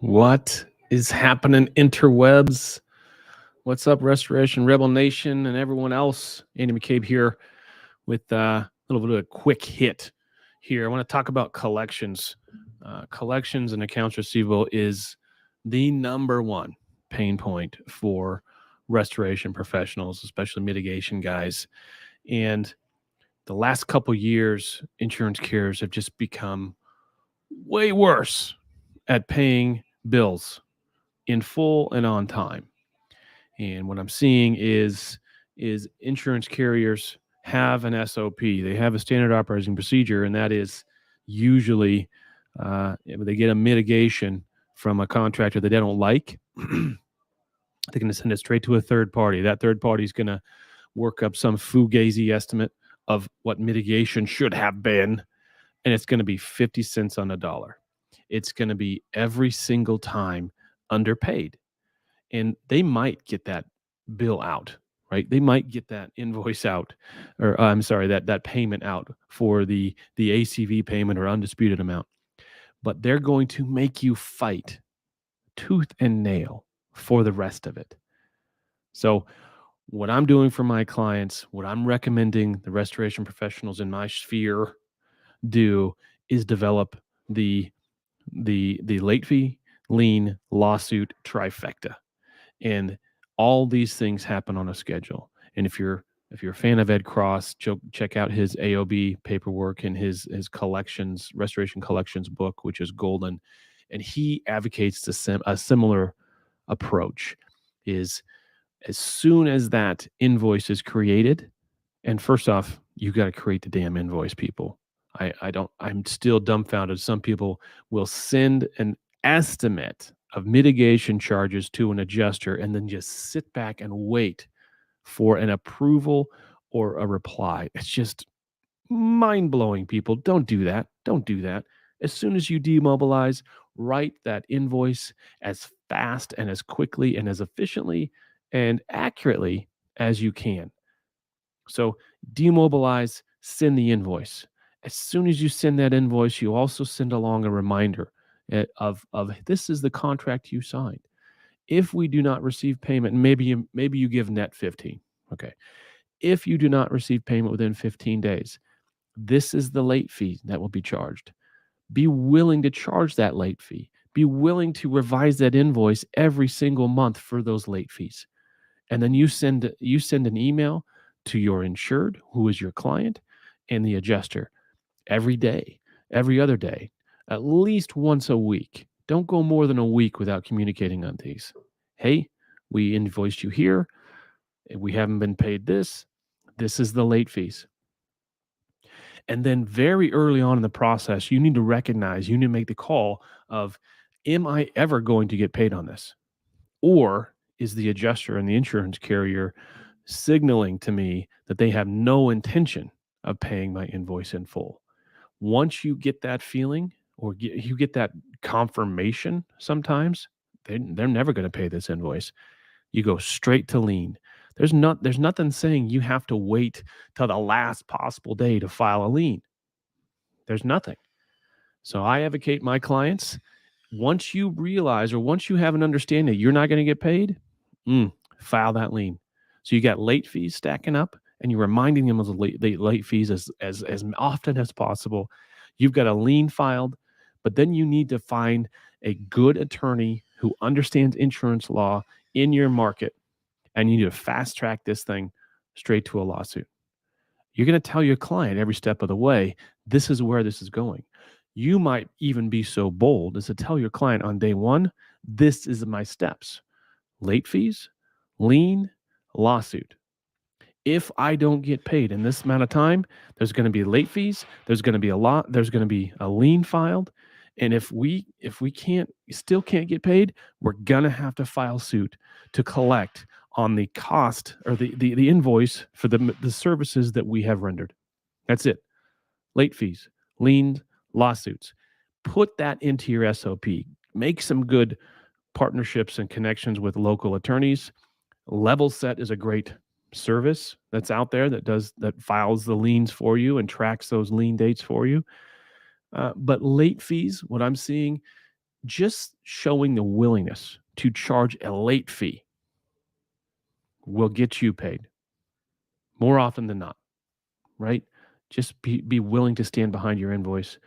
What is happening, interwebs? What's up, Restoration Rebel Nation and everyone else? Andy McCabe here with a little bit of a quick hit here. I want to talk about collections. Collections and accounts receivable is the number one pain point for restoration professionals, especially mitigation guys. And the last couple years, insurance carriers have just become way worse at paying bills in full and on time. And what I'm seeing is insurance carriers have an SOP. They have a standard operating procedure, and that is usually if they get a mitigation from a contractor that they don't like, they're going to send it straight to a third party. That third party is going to work up some fugazi estimate of what mitigation should have been, and it's going to be 50 cents on a dollar. It's going to be every single time underpaid. And they might get that bill out, right? They might get that invoice out, or I'm sorry, that payment out for the ACV payment or undisputed amount. But they're going to make you fight tooth and nail for the rest of it. So what I'm doing for my clients, what I'm recommending the restoration professionals in my sphere do is develop the late fee, lien, lawsuit trifecta. And all these things happen on a schedule. And if you're a fan of Ed Cross, check out his AOB paperwork and his collections, restoration collections book, which is golden. And he advocates a similar approach. Is as soon as that invoice is created, and first off, you got to create the damn invoice, people. I'm still dumbfounded. Some people will send an estimate of mitigation charges to an adjuster and then just sit back and wait for an approval or a reply. It's just mind blowing, people. Don't do that. Don't do that. As soon as you demobilize, write that invoice as fast and as quickly and as efficiently and accurately as you can. So demobilize, send the invoice. As soon as you send that invoice, you also send along a reminder of this is the contract you signed. If we do not receive payment, maybe you give net 15. Okay. If you do not receive payment within 15 days, this is the late fee that will be charged. Be willing to charge that late fee. Be willing to revise that invoice every single month for those late fees. And then you send an email to your insured, who is your client, and the adjuster every day, every other day, at least once a week. Don't go more than a week without communicating on these. Hey, we invoiced you here. We haven't been paid this. This is the late fees. And then very early on in the process, you need to make the call of, am I ever going to get paid on this? Or is the adjuster and the insurance carrier signaling to me that they have no intention of paying my invoice in full? Once you get that feeling or you get that confirmation, sometimes they're never going to pay this invoice. You go straight to lien. There's nothing saying you have to wait till the last possible day to file a lien. There's nothing. So I advocate my clients, once you realize or once you have an understanding you're not going to get paid, file that lien. So you got late fees stacking up, and you're reminding them of the late fees as often as possible. You've got a lien filed, but then you need to find a good attorney who understands insurance law in your market, and you need to fast track this thing straight to a lawsuit. You're going to tell your client every step of the way, this is where this is going. You might even be so bold as to tell your client on day one, this is my steps: late fees, lien, lawsuit. If I don't get paid in this amount of time, there's going to be late fees, there's going to be there's going to be a lien filed. And if we still can't get paid, we're going to have to file suit to collect on the cost or the invoice for the services that we have rendered. That's it. Late fees, liens, lawsuits. Put that into your SOP. Make some good partnerships and connections with local attorneys. Level Set is a great service that's out there that files the liens for you and tracks those lien dates for you. But late fees, what I'm seeing, just showing the willingness to charge a late fee will get you paid more often than not, right? Just be willing to stand behind your invoice.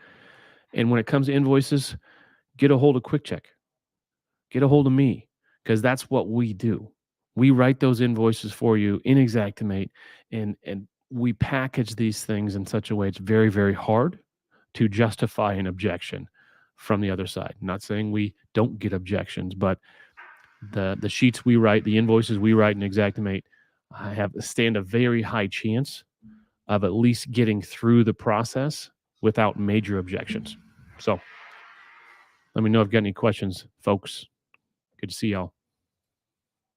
And when it comes to invoices, get a hold of QuickCheck. Get a hold of me, because that's what we do. We write those invoices for you in Xactimate, and we package these things in such a way it's very, very hard to justify an objection from the other side. I'm not saying we don't get objections, but the sheets we write, the invoices we write in Xactimate, stand a very high chance of at least getting through the process without major objections. So let me know if you've got any questions, folks. Good to see y'all.